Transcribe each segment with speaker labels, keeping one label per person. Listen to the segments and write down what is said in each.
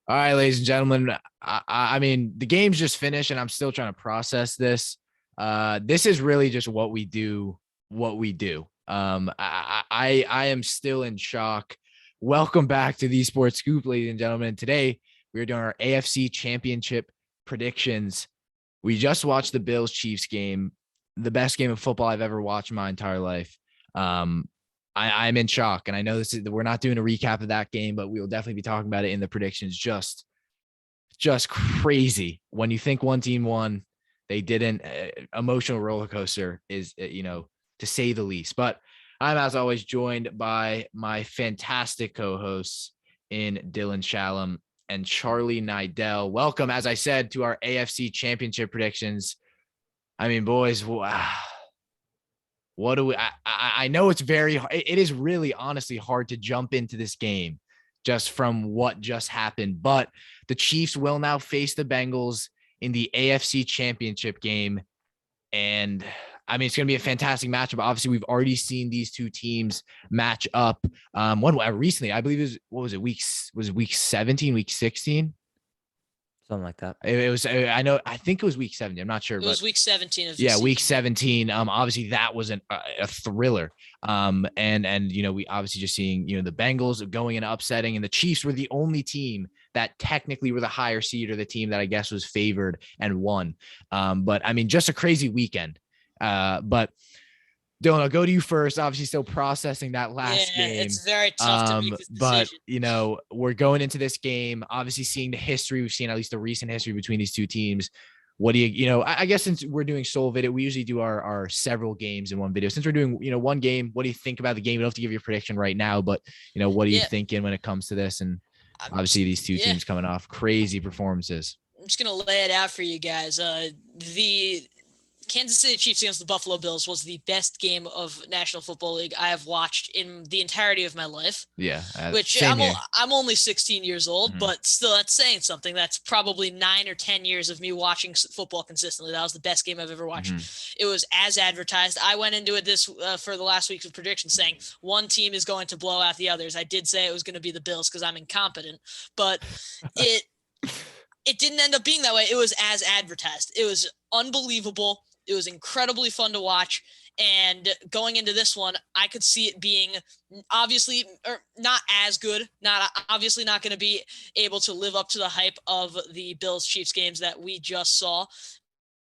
Speaker 1: All right, ladies and gentlemen. I mean, the game's just finished, and I'm still trying to process this. This is really just what we do. What we do. I am still in shock. Welcome back to the Sports Scoop, ladies and gentlemen. Today we are doing our AFC Championship predictions. We just watched the Bills Chiefs game, the best game of football I've ever watched in my entire life. I'm in shock, and I know we're not doing a recap of that game, but we will definitely be talking about it in the predictions. Just crazy when you think one team won, they didn't. Emotional roller coaster is, to say the least. But I'm, as always, joined by my fantastic co-hosts in Dylan Shalom and Charlie Nidell. Welcome, as I said, to our AFC Championship predictions. I mean, boys, wow. What do we? I know it is really honestly hard to jump into this game just from what just happened, but the Chiefs will now face the Bengals in the AFC Championship game. And I mean, it's going to be a fantastic matchup. Obviously, we've already seen these two teams match up. Recently, I believe was it week 17, week 16?
Speaker 2: Something like that.
Speaker 1: It was, I think it was week 17. I'm not sure.
Speaker 3: It was week 17 of the
Speaker 1: season. Week 17.
Speaker 3: Yeah.
Speaker 1: Obviously that was a thriller. And we obviously just seeing, the Bengals going and upsetting, and the Chiefs were the only team that technically were the higher seed, or the team that I guess was favored and won. But I mean, just a crazy weekend. But Dylan, I'll go to you first. Obviously, still processing that last game.
Speaker 3: It's very tough to make this decision.
Speaker 1: But, we're going into this game, obviously seeing the history. We've seen at least the recent history between these two teams. What do I guess since we're doing sole video, we usually do our several games in one video. Since we're doing, one game, what do you think about the game? You don't have to give your prediction right now, but, what are you thinking when it comes to this? And obviously these two teams coming off crazy performances.
Speaker 3: I'm just going to lay it out for you guys. The Kansas City Chiefs against the Buffalo Bills was the best game of National Football League I have watched in the entirety of my life.
Speaker 1: Yeah.
Speaker 3: Which I'm only 16 years old, but still that's saying something. That's probably 9 or 10 years of me watching football consistently. That was the best game I've ever watched. It was as advertised. I went into it for the last week's prediction saying one team is going to blow out the others. I did say it was going to be the Bills because I'm incompetent, but it didn't end up being that way. It was as advertised. It was unbelievable. It was incredibly fun to watch. And going into this one, I could see it being obviously not as good, obviously not going to be able to live up to the hype of the Bills Chiefs games that we just saw.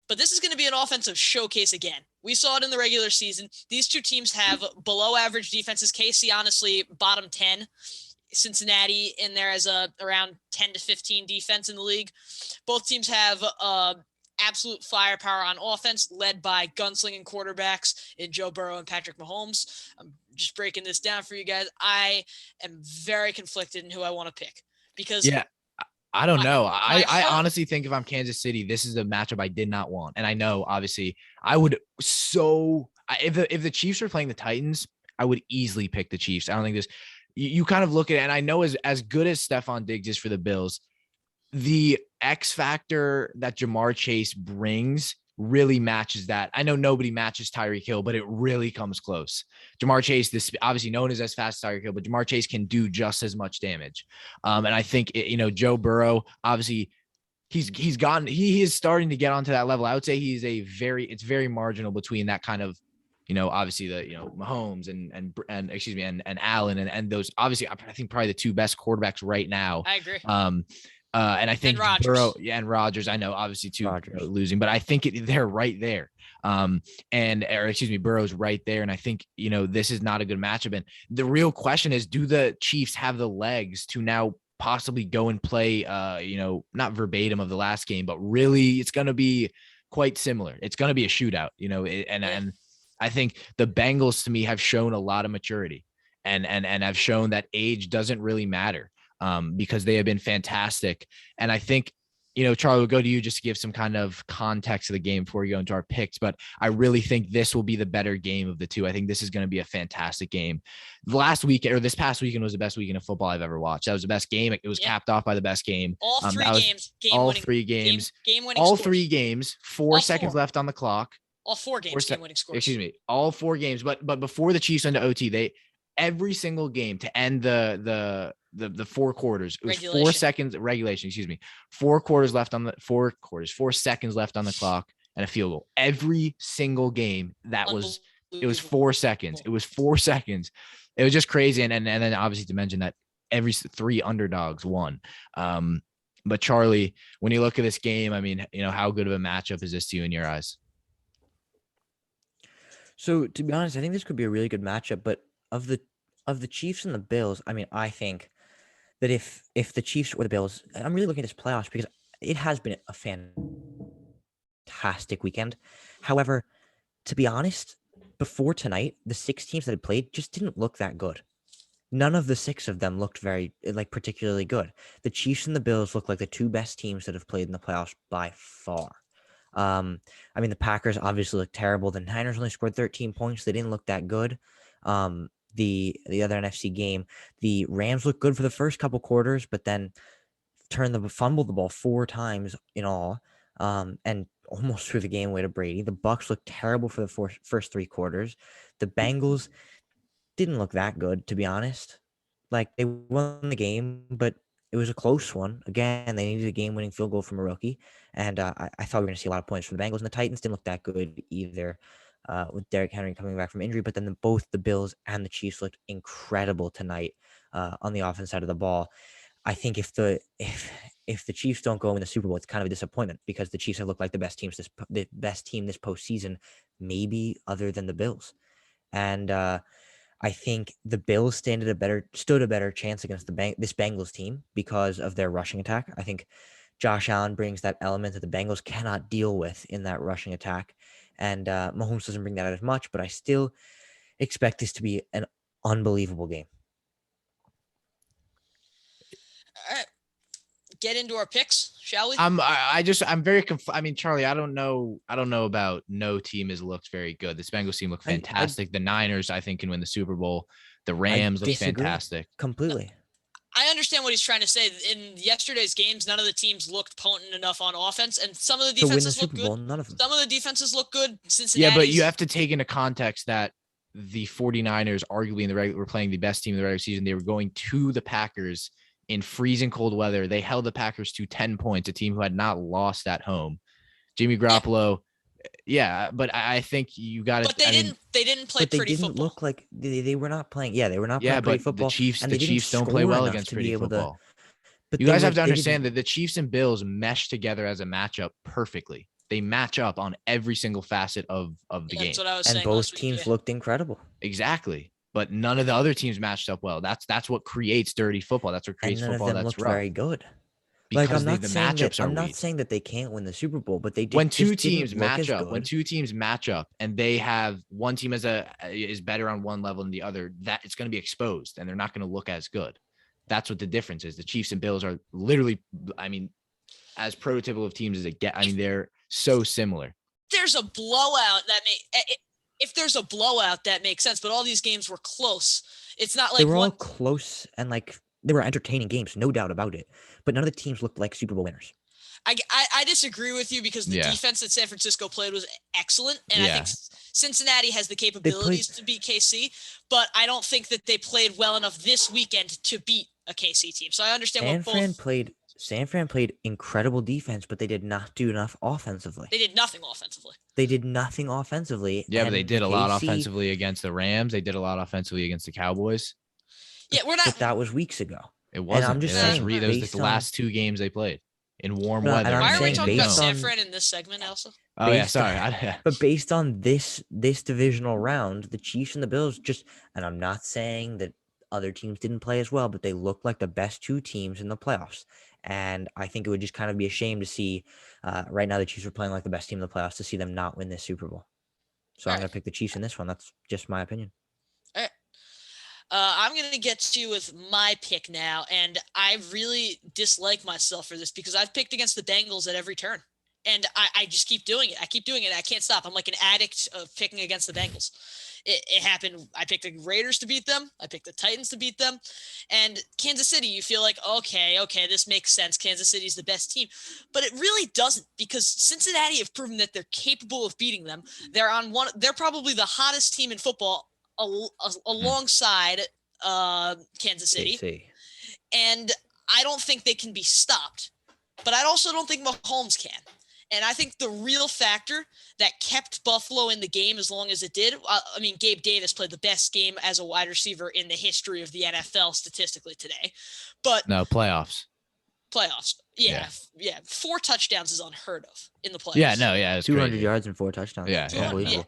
Speaker 3: But this is going to be an offensive showcase again. We saw it in the regular season. These two teams have below average defenses. KC, honestly, bottom 10. Cincinnati in there as around 10 to 15 defense in the league. Both teams have absolute firepower on offense, led by gunslinging quarterbacks in Joe Burrow and Patrick Mahomes. I'm just breaking this down for you guys. I am very conflicted in who I want to pick because
Speaker 1: I don't know. I honestly think if I'm Kansas City, this is a matchup I did not want. And I know, obviously, I would if the Chiefs were playing the Titans, I would easily pick the Chiefs. I don't think you kind of look at it, and I know as good as Stephon Diggs is for the Bills, the X factor that Jamar Chase brings really matches that. I know nobody matches Tyreek Hill, but it really comes close. Jamar Chase, this obviously known as fast as Tyreek Hill, but Jamar Chase can do just as much damage. And I think, Joe Burrow, obviously he is starting to get onto that level. I would say it's very marginal between that kind of, obviously Mahomes and Allen and those, obviously I think probably the two best quarterbacks right now.
Speaker 3: I agree.
Speaker 1: And I think Burrow and Rodgers, I know obviously losing, but I think they're right there. Burrow's right there. And I think, this is not a good matchup. And the real question is, do the Chiefs have the legs to now possibly go and play, not verbatim of the last game, but really it's going to be quite similar. It's going to be a shootout, and I think the Bengals to me have shown a lot of maturity and have shown that age doesn't really matter. Because they have been fantastic. And I think, Charlie, we'll go to you just to give some kind of context of the game before we go into our picks. But I really think this will be the better game of the two. I think this is going to be a fantastic game. This past weekend was the best weekend of football I've ever watched. That was the best game. It was capped off by the best game.
Speaker 3: All three games. Game-winning
Speaker 1: all
Speaker 3: scores.
Speaker 1: 3 games. 4 seconds left on the clock.
Speaker 3: All 4 games. Game-winning scores.
Speaker 1: Excuse me. All 4 games. But before the Chiefs went to OT, every single game to end the 4 quarters. It was 4
Speaker 3: Regulation.
Speaker 1: seconds regulation. 4 seconds left on the clock and a field goal. Every single game it was 4 seconds. It was 4 seconds. It was just crazy. And then obviously to mention that every 3 underdogs won. But Charlie, when you look at this game, I mean, how good of a matchup is this to you in your eyes?
Speaker 2: So to be honest, I think this could be a really good matchup. But of the Chiefs and the Bills, I mean, I think that if the Chiefs or the Bills, I'm really looking at this playoffs because it has been a fantastic weekend. However, to be honest, before tonight, the 6 teams that had played just didn't look that good. None of the 6 of them looked particularly good. The Chiefs and the Bills look like the 2 best teams that have played in the playoffs by far. I mean, the Packers obviously look terrible. The Niners only scored 13 points. They didn't look that good. The other NFC game, the Rams looked good for the first couple quarters, but then fumbled the ball 4 times in all, and almost threw the game away to Brady. The Bucs looked terrible for the first 3 quarters. The Bengals didn't look that good, to be honest. Like, they won the game, but it was a close one. Again, they needed a game-winning field goal from a rookie, and I thought we were going to see a lot of points from the Bengals, and the Titans didn't look that good either, with Derrick Henry coming back from injury. But then both the Bills and the Chiefs looked incredible tonight on the offense side of the ball. I think if the Chiefs don't go in the Super Bowl, it's kind of a disappointment because the Chiefs have looked like the best team this postseason, maybe other than the Bills, and I think the Bills stood a better chance against this Bengals team because of their rushing attack. I think Josh Allen brings that element that the Bengals cannot deal with in that rushing attack, and Mahomes doesn't bring that out as much. But I still expect this to be an unbelievable game.
Speaker 3: All right, get into our picks, shall we?
Speaker 1: I'm very I mean, Charlie, I don't know about no team has looked very good. This Bengals team looked fantastic. The Niners, I think, can win the Super Bowl. The Rams look fantastic.
Speaker 2: Completely.
Speaker 3: I understand what he's trying to say. In yesterday's games, none of the teams looked potent enough on offense, and some of the defenses look good.
Speaker 2: None of them.
Speaker 3: Some of the defenses look good. Cincinnati.
Speaker 1: Yeah, but you have to take into context that the 49ers, arguably were playing the best team in the regular season. They were going to the Packers in freezing cold weather. They held the Packers to 10 points, a team who had not lost at home. Jimmy Garoppolo, yeah, but I think you got to.
Speaker 3: But they didn't play pretty football.
Speaker 2: Look like they were not playing. Yeah, they were not playing pretty football.
Speaker 1: The Chiefs don't play well against pretty football. But you guys have to understand that the Chiefs and Bills mesh together as a matchup perfectly. They match up on every single facet of the game.
Speaker 3: That's what I was saying.
Speaker 2: And both teams looked incredible.
Speaker 1: Exactly. But none of the other teams matched up well. That's what creates dirty football. That's what creates football that's rough.
Speaker 2: Very good.
Speaker 1: Because
Speaker 2: I'm
Speaker 1: not
Speaker 2: saying that they can't win the Super Bowl, but they did.
Speaker 1: When two teams match up, and they have one team is better on one level than the other, that it's going to be exposed, and they're not going to look as good. That's what the difference is. The Chiefs and Bills are literally, I mean, as prototypical of teams as it get. I mean, they're so similar.
Speaker 3: There's a blowout if there's a blowout, that makes sense. But all these games were close. It's not like
Speaker 2: they were all close and they were entertaining games, no doubt about it. But none of the teams looked like Super Bowl winners.
Speaker 3: I disagree with you because the defense that San Francisco played was excellent, and I think Cincinnati has the capabilities to beat KC. But I don't think that they played well enough this weekend to beat a KC team. So I understand
Speaker 2: San Fran played incredible defense, but they did not do enough offensively.
Speaker 3: They did nothing offensively.
Speaker 1: Yeah, but they did a lot offensively against the Rams. They did a lot offensively against the Cowboys.
Speaker 3: Yeah,
Speaker 2: But that was weeks ago.
Speaker 1: It wasn't.
Speaker 2: I'm just saying,
Speaker 1: those the last 2 games they played in warm weather.
Speaker 3: Why are we talking about San Fran in this segment, Elsa?
Speaker 1: Oh yeah, sorry.
Speaker 2: But based on this divisional round, the Chiefs and the Bills and I'm not saying that other teams didn't play as well, but they looked like the best 2 teams in the playoffs. And I think it would just kind of be a shame to see right now the Chiefs are playing like the best team in the playoffs, to see them not win this Super Bowl. So I'm going to pick the Chiefs in this one. That's just my opinion.
Speaker 3: All right. I'm going to get to you with my pick now, and I really dislike myself for this because I've picked against the Bengals at every turn, and I just keep doing it. I can't stop. I'm like an addict of picking against the Bengals. It happened. I picked the Raiders to beat them. I picked the Titans to beat them. And Kansas City, you feel like, okay, this makes sense. Kansas City's the best team. But it really doesn't, because Cincinnati have proven that they're capable of beating them. They're probably the hottest team in football alongside Kansas City.
Speaker 2: KC.
Speaker 3: And I don't think they can be stopped. But I also don't think Mahomes can. And I think the real factor that kept Buffalo in the game as long as it did, I mean, Gabe Davis played the best game as a wide receiver in the history of the NFL statistically today. But
Speaker 1: no, playoffs.
Speaker 3: Yeah. 4 touchdowns is unheard of in the playoffs.
Speaker 1: Yeah, no, yeah.
Speaker 2: 200
Speaker 1: crazy.
Speaker 2: yards and 4 touchdowns.
Speaker 1: Yeah.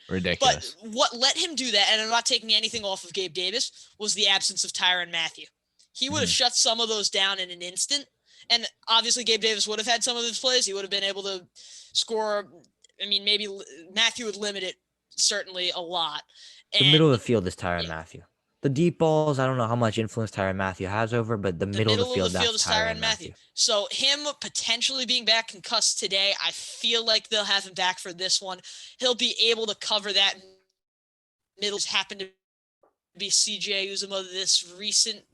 Speaker 1: Ridiculous.
Speaker 3: But what let him do that, and I'm not taking anything off of Gabe Davis, was the absence of Tyrann Mathieu. He would have shut some of those down in an instant. And obviously, Gabe Davis would have had some of his plays. He would have been able to score. I mean, maybe Mathieu would limit it certainly a lot.
Speaker 2: The middle of the field is Tyrann Mathieu. The deep balls, I don't know how much influence Tyrann Mathieu has over, but the middle of the field, that's Tyrann Mathieu.
Speaker 3: So him potentially being back concussed today, I feel like they'll have him back for this one. He'll be able to cover that. Middles happened to be CJ Uzomah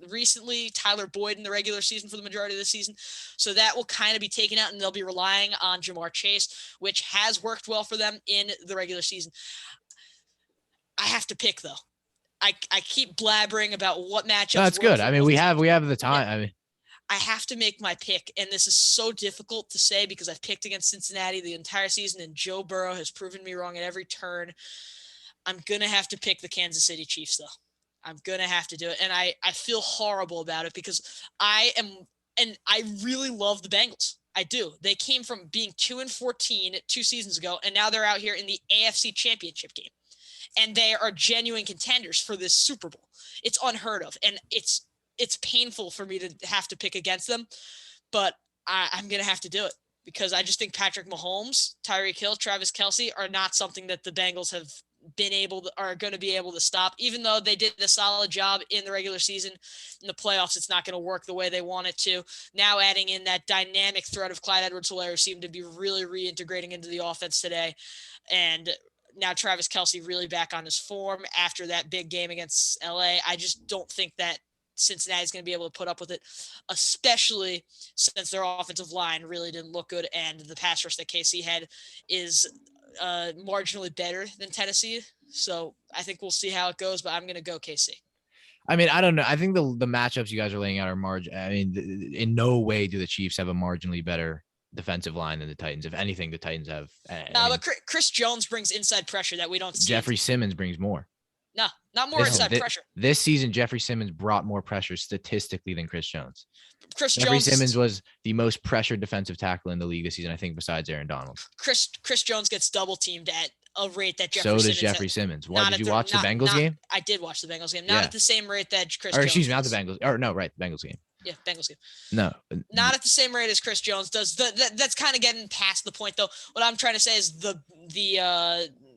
Speaker 3: recently, Tyler Boyd in the regular season for the majority of the season. So that will kind of be taken out, and they'll be relying on Jamar Chase, which has worked well for them in the regular season. I have to pick, though. I keep blabbering about what matchups.
Speaker 1: No, that's good. I mean, we have the time.
Speaker 3: Yeah.
Speaker 1: I mean,
Speaker 3: I have to make my pick, and this is so difficult to say because I've picked against Cincinnati the entire season, and Joe Burrow has proven me wrong at every turn. I'm going to have to pick the Kansas City Chiefs, though. I'm going to have to do it. And I feel horrible about it because I really love the Bengals. I do. They came from being 2-14 2 seasons ago, and now they're out here in the AFC Championship game. And they are genuine contenders for this Super Bowl. It's unheard of. And it's painful for me to have to pick against them, but I'm going to have to do it because I just think Patrick Mahomes, Tyreek Hill, Travis Kelce are not something that the Bengals are going to be able to stop, even though they did a solid job in the regular season. In the playoffs, it's not going to work the way they want it to. Now adding in that dynamic threat of Clyde Edwards-Helaire seemed to be really reintegrating into the offense today. And now Travis Kelce really back on his form after that big game against LA. I just don't think that Cincinnati is going to be able to put up with it, especially since their offensive line really didn't look good. And the pass rush that KC had is marginally better than Tennessee. So I think we'll see how it goes, but I'm going to go KC.
Speaker 1: I mean, I don't know. I think the matchups you guys are laying out are I mean, in no way do the Chiefs have a marginally better defensive line than the Titans. If anything, the Titans have.
Speaker 3: But Chris Jones brings inside pressure that we don't see.
Speaker 1: Jeffrey Simmons brings more.
Speaker 3: No, not more inside pressure.
Speaker 1: This season, Jeffrey Simmons brought more pressure statistically than Chris Jones.
Speaker 3: Jeffrey
Speaker 1: Simmons was the most pressured defensive tackle in the league this season, I think, besides Aaron Donald.
Speaker 3: Chris Jones gets double teamed at a rate that
Speaker 1: Jeffrey Simmons. Why did you watch the Bengals game?
Speaker 3: I did watch the Bengals game. Not at the same rate that Chris.
Speaker 1: Or excuse me, not the Bengals. Or no, right, the Bengals game.
Speaker 3: Yeah, Bengals game.
Speaker 1: No,
Speaker 3: not at the same rate as Chris Jones does. That's kind of getting past the point, though. What I'm trying to say is the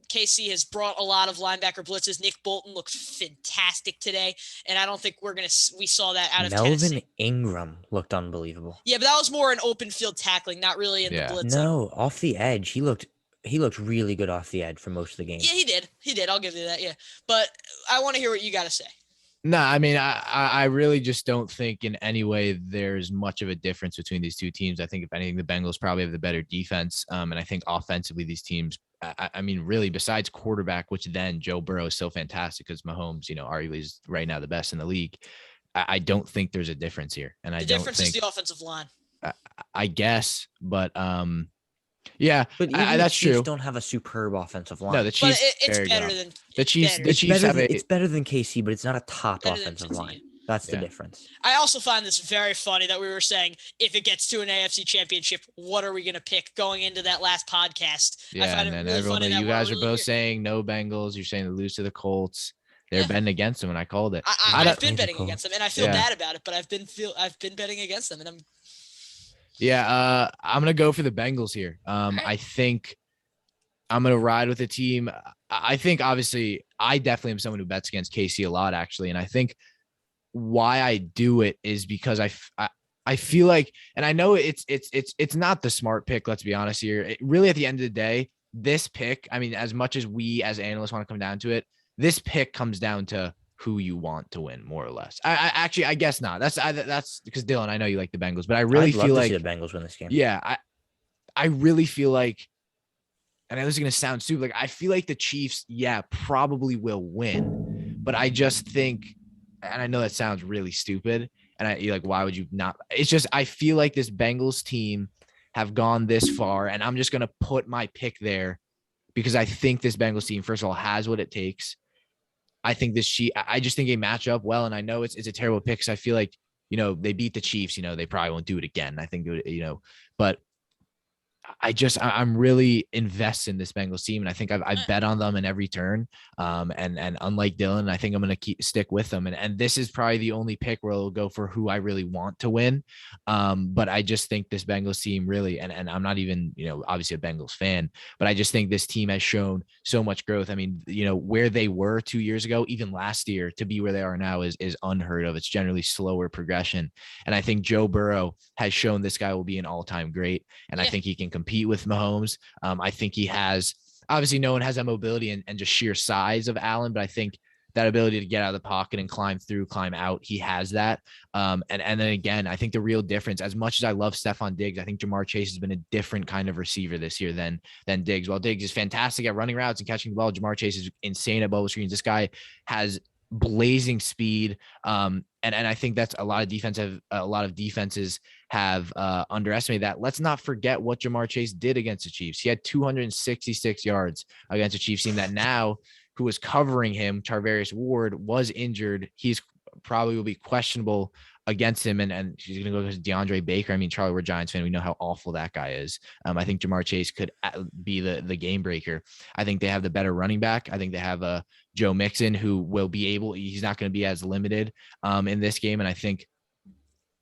Speaker 3: KC has brought a lot of linebacker blitzes. Nick Bolton looked fantastic today, and I don't think we saw that out of Tennessee.
Speaker 2: Melvin Ingram looked unbelievable.
Speaker 3: Yeah, but that was more an open field tackling, not really in the blitz.
Speaker 2: No, off the edge, he looked really good off the edge for most of the game.
Speaker 3: Yeah, he did. I'll give you that. Yeah, but I want to hear what you got to say.
Speaker 1: No, I mean, I really just don't think in any way there's much of a difference between these two teams. I think if anything, the Bengals probably have the better defense. And I think offensively, these teams, I mean, really besides quarterback, which then Joe Burrow is so fantastic because Mahomes, arguably is right now the best in the league. I don't think there's a difference here. And
Speaker 3: the difference is the offensive line.
Speaker 1: I guess, but yeah,
Speaker 2: but
Speaker 1: that's true.
Speaker 2: Don't have a superb offensive line.
Speaker 1: No, the Chiefs.
Speaker 3: It's better than
Speaker 1: the Chiefs.
Speaker 3: Better.
Speaker 1: The Chiefs have
Speaker 2: it's better than KC, but it's not a top offensive line. That's the difference.
Speaker 3: I also find this very funny that we were saying if it gets to an AFC Championship, what are we going to pick going into that last podcast?
Speaker 1: Yeah, and then really everyone, you guys are both saying no Bengals. You're saying to lose to the Colts. They're betting against them, and I called it.
Speaker 3: I've been betting against them, and I feel bad about it. But I've been betting against them, and I'm.
Speaker 1: Yeah, I'm gonna go for the Bengals here. I think I'm gonna ride with the team. I think obviously I definitely am someone who bets against KC a lot, actually, and I think why I do it is because I feel like, and I know it's not the smart pick. Let's be honest here. Really, at the end of the day, this pick, I mean, as much as we as analysts want to come down to it, this pick comes down to who you want to win, more or less. I guess not. That's because Dylan, I know you like the Bengals, but I really feel like
Speaker 2: see the Bengals win this game.
Speaker 1: Yeah, I really feel like, and I know this is gonna sound stupid, like I feel like the Chiefs, probably will win, But I just think, and I know that sounds really stupid, and you're like, why would you not? It's just, I feel like this Bengals team have gone this far, and I'm just going to put my pick there because I think this Bengals team, first of all, has what it takes. I think I just think they match up well. And I know it's a terrible pick because I feel like, they beat the Chiefs, they probably won't do it again. I think, but I'm really invested in this Bengals team, and I think I've bet on them in every turn. And unlike Dylan, I think I'm going to stick with them. And this is probably the only pick where it'll go for who I really want to win. But I just think this Bengals team really, and I'm not even, obviously a Bengals fan, but I just think this team has shown so much growth. I mean, where they were 2 years ago, even last year, to be where they are now is unheard of. It's generally slower progression. And I think Joe Burrow has shown this guy will be an all-time great. And I think he can compete with Mahomes. I think he has, obviously no one has that mobility and just sheer size of Allen, but I think that ability to get out of the pocket and climb out, he has that. And then again, I think the real difference, as much as I love Stephon Diggs, I think Jamar Chase has been a different kind of receiver this year than Diggs. While Diggs is fantastic at running routes and catching the ball, Jamar Chase is insane at bubble screens. This guy has blazing speed. And I think that's a lot of defenses have underestimated that. Let's not forget what Jamar Chase did against the Chiefs. He had 266 yards against the Chiefs team that now, who was covering him, Charvarius Ward, was injured. He's probably will be questionable against him, and she's going to go against DeAndre Baker. I mean, Charlie, we're a Giants fan. We know how awful that guy is. I think Jamar Chase could be the game breaker. I think they have the better running back. I think they have a Joe Mixon who will be able, he's not going to be as limited in this game. And I think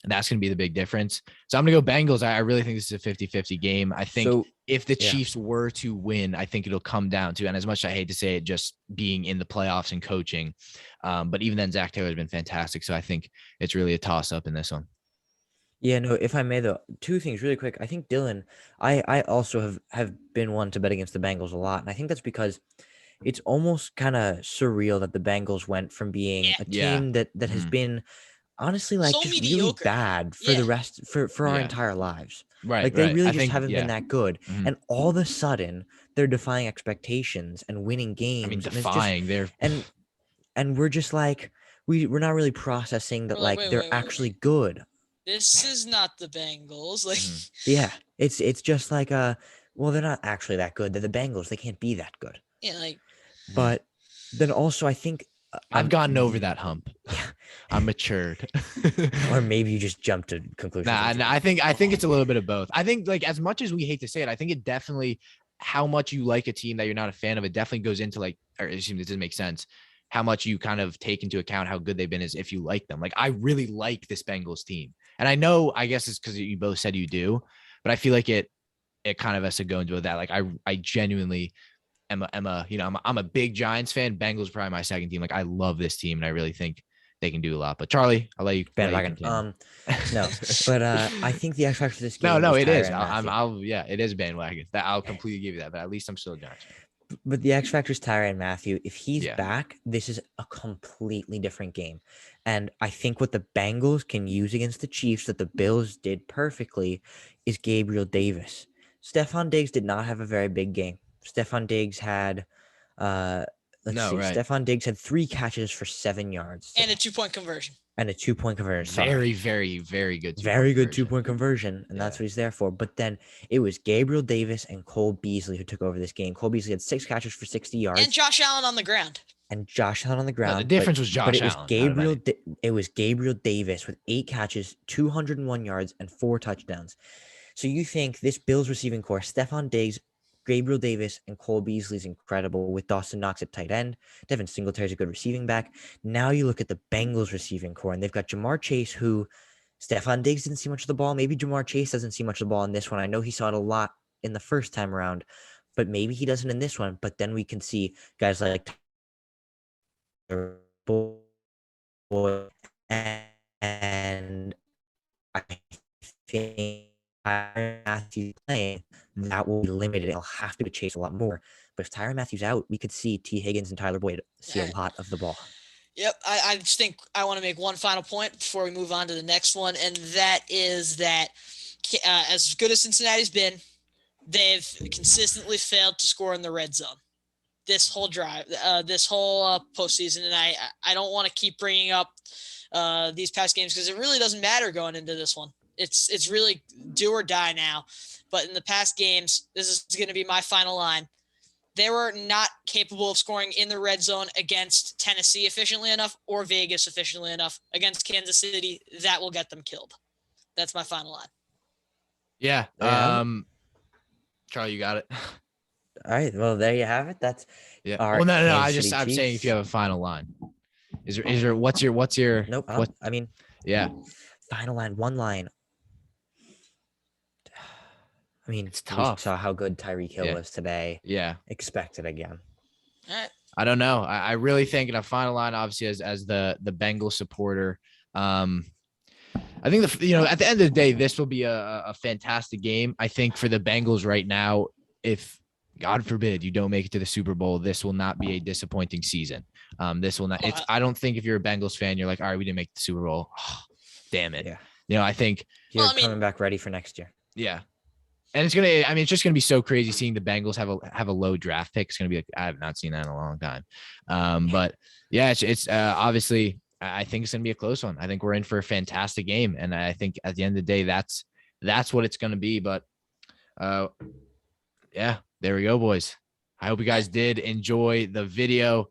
Speaker 1: that's going to be the big difference. So I'm going to go Bengals. I really think this is a 50-50 game. I think if the Chiefs were to win, I think it'll come down to, and as much as I hate to say it, just being in the playoffs and coaching. But even then, Zach Taylor has been fantastic. So I think it's really a toss up in this one.
Speaker 2: Yeah, no, if I may though, two things really quick. I think Dylan, I also have been one to bet against the Bengals a lot. And I think that's because it's almost kind of surreal that the Bengals went from being a team that has been honestly like
Speaker 3: so
Speaker 2: just
Speaker 3: mediocre.
Speaker 2: really bad for the rest for our entire lives.
Speaker 1: Right.
Speaker 2: Like they really just
Speaker 1: think,
Speaker 2: haven't been that good. And all of a sudden they're defying expectations and winning games.
Speaker 1: I mean,
Speaker 2: defying
Speaker 1: their
Speaker 2: and we're just like we're not really processing that they're actually good.
Speaker 3: This is not the Bengals. Like
Speaker 2: yeah, it's just like well, they're not actually that good. They're the Bengals. They can't be that good.
Speaker 3: Yeah, like
Speaker 2: but then also I think
Speaker 1: I've gotten over that hump. I'm matured.
Speaker 2: Or maybe you just jumped to conclusions.
Speaker 1: Nah, I think it's a little bit of both. I think, like, as much as we hate to say it, I think it definitely, how much you like a team that you're not a fan of, it definitely goes into, like, or it doesn't make sense, how much you kind of take into account how good they've been as if you like them. Like, I really like this Bengals team. And I know, I guess it's because you both said you do, but I feel like it kind of has to go into that. Like, I genuinely I'm a big Giants fan. Bengals probably my second team. Like, I love this team, and I really think they can do a lot. But Charlie, I'll let you
Speaker 2: bandwagon. No, but I think the X factor for this game.
Speaker 1: No, it is. It is bandwagon. That I'll completely give you that. But at least I'm still a Giants fan.
Speaker 2: But the X factor is Tyrann Mathieu. If he's back, this is a completely different game. And I think what the Bengals can use against the Chiefs that the Bills did perfectly is Gabriel Davis. Stephon Diggs did not have a very big game. Stephon Diggs had Stephon Diggs had 3 catches for 7 yards.
Speaker 3: And a 2-point conversion.
Speaker 1: Very, very, very good.
Speaker 2: Very good 2-point conversion. And that's what he's there for. But then it was Gabriel Davis and Cole Beasley who took over this game. Cole Beasley had 6 catches for 60 yards.
Speaker 3: And Josh Allen on the ground.
Speaker 1: No, the difference was Josh Allen.
Speaker 2: It was Gabriel Davis with 8 catches, 201 yards, and 4 touchdowns. So you think this Bills receiving core, Stephon Diggs, Gabriel Davis, and Cole Beasley is incredible with Dawson Knox at tight end. Devin Singletary is a good receiving back. Now you look at the Bengals receiving core, and they've got Jamar Chase, who Stephon Diggs didn't see much of the ball. Maybe Jamar Chase doesn't see much of the ball in this one. I know he saw it a lot in the first time around, but maybe he doesn't in this one. But then we can see guys like and I think Tyrann Mathieu playing, that will be limited. It'll have to chase a lot more. But if Tyrann Mathieu's out, we could see T. Higgins and Tyler Boyd see a lot of the ball.
Speaker 3: Yep. I just think I want to make one final point before we move on to the next one. And that is that as good as Cincinnati's been, they've consistently failed to score in the red zone. this whole drive, this whole postseason. And I don't want to keep bringing up these past games because it really doesn't matter going into this one. It's really do or die now. But in the past games, this is going to be my final line. They were not capable of scoring in the red zone against Tennessee efficiently enough or Vegas efficiently enough. Against Kansas City, that will get them killed. That's my final line.
Speaker 1: Yeah. Charlie, you got it.
Speaker 2: All right. Well, there you have it. That's our
Speaker 1: Well, no.
Speaker 2: Kansas City
Speaker 1: I'm saying if you
Speaker 2: Chiefs.
Speaker 1: have a final line. Is there what's your
Speaker 2: Nope.
Speaker 1: what?
Speaker 2: I mean,
Speaker 1: Yeah.
Speaker 2: final line, one line. I mean,
Speaker 1: It's
Speaker 2: we
Speaker 1: tough.
Speaker 2: saw how good Tyreek Hill was today.
Speaker 1: Yeah.
Speaker 2: Expect it again.
Speaker 3: All right.
Speaker 1: I don't know. I really think in a final line, obviously, as the Bengals supporter, I think at the end of the day, this will be a fantastic game. I think for the Bengals right now, if God forbid you don't make it to the Super Bowl, this will not be a disappointing season. This will not. I don't think if you're a Bengals fan, you're like, all right, we didn't make the Super Bowl. Oh, damn it.
Speaker 2: Yeah.
Speaker 1: I think
Speaker 2: you're coming back ready for next year.
Speaker 1: Yeah. And it's just gonna be so crazy seeing the Bengals have a low draft pick. It's gonna be like, I have not seen that in a long time. But yeah, it's obviously I think it's gonna be a close one. I think we're in for a fantastic game, and I think at the end of the day, that's what it's gonna be. But yeah, there we go, boys. I hope you guys did enjoy the video.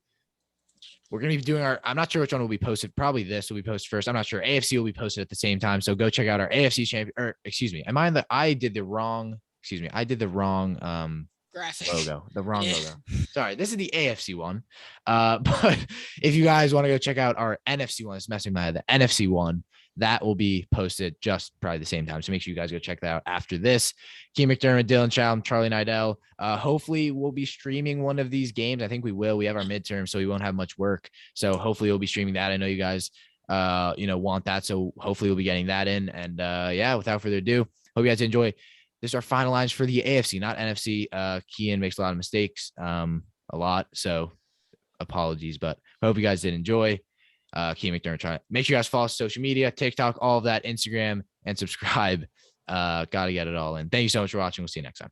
Speaker 1: We're going to be doing I'm not sure which one will be posted. Probably this will be posted first. I'm not sure. AFC will be posted at the same time. So go check out our AFC champion, or excuse me. I did the wrong
Speaker 3: graphic
Speaker 1: logo, logo. Sorry. This is the AFC one. But if you guys want to go check out our NFC one, it's messing with the NFC one, that will be posted just probably the same time. So make sure you guys go check that out after this. Key McDermott, Dylan Chow, Charlie Nidell. Hopefully we'll be streaming one of these games. I think we will. We have our midterm, so we won't have much work. So hopefully we'll be streaming that. I know you guys, want that. So hopefully we'll be getting that in. And yeah, without further ado, hope you guys enjoy. This is our final lines for the AFC, not NFC. Kian makes a lot of mistakes, a lot. So apologies, but I hope you guys did enjoy. Key McDermott. Make sure you guys follow social media, TikTok, all of that, Instagram, and subscribe. Gotta get it all in. Thank you so much for watching. We'll see you next time.